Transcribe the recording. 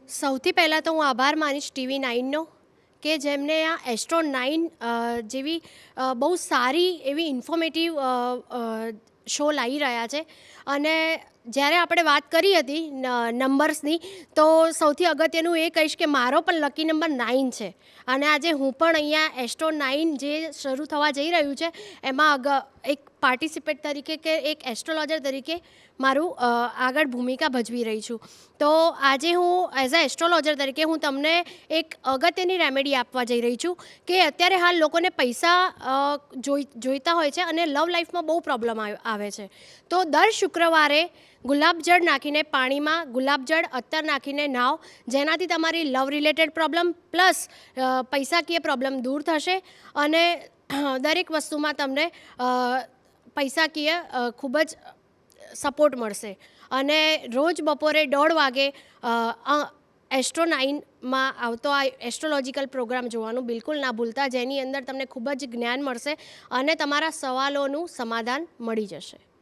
સૌથી પહેલાં તો હું આભાર માનીશ TV9નો કે જેમને આ એસ્ટ્રો 9 જેવી બહુ સારી એવી ઇન્ફોર્મેટિવ શો લાવી રહ્યા છે. અને જ્યારે આપણે વાત કરી હતી નંબર્સની, તો સૌથી અગત્યનું એ કહીશ કે મારો પણ લકી નંબર 9 છે. અને આજે હું પણ અહીંયા એસ્ટ્રો 9 જે શરૂ થવા જઈ રહ્યું છે એમાં એક પાર્ટિસિપેટ તરીકે કે એક એસ્ટ્રોલોજર તરીકે મારું આગળ ભૂમિકા ભજવી રહી છું. તો આજે હું એઝ અ એસ્ટ્રોલોજર તરીકે હું તમને એક અગત્યની રેમેડી આપવા જઈ રહી છું કે અત્યારે હાલ લોકોને પૈસા જોઈતા હોય છે અને લવ લાઈફમાં બહુ પ્રોબ્લેમ આવે છે. તો દર શુક્રવારે ગુલાબજળ નાખીને પાણીમાં ગુલાબજળ અત્તર નાખીને નાવ, જેનાથી તમારી લવ રિલેટેડ પ્રોબ્લેમ પ્લસ પૈસાકીય પ્રોબ્લેમ દૂર થશે અને દરેક વસ્તુમાં તમને પૈસાકીય ખૂબ જ સપોર્ટ મળશે. અને રોજ બપોરે 1:30 વાગે એસ્ટ્રો 9માં આવતો આ એસ્ટ્રોલોજીકલ પ્રોગ્રામ જોવાનું બિલકુલ ના ભૂલતા, જેની અંદર તમને ખૂબ જ જ્ઞાન મળશે અને તમારા સવાલોનું સમાધાન મળી જશે.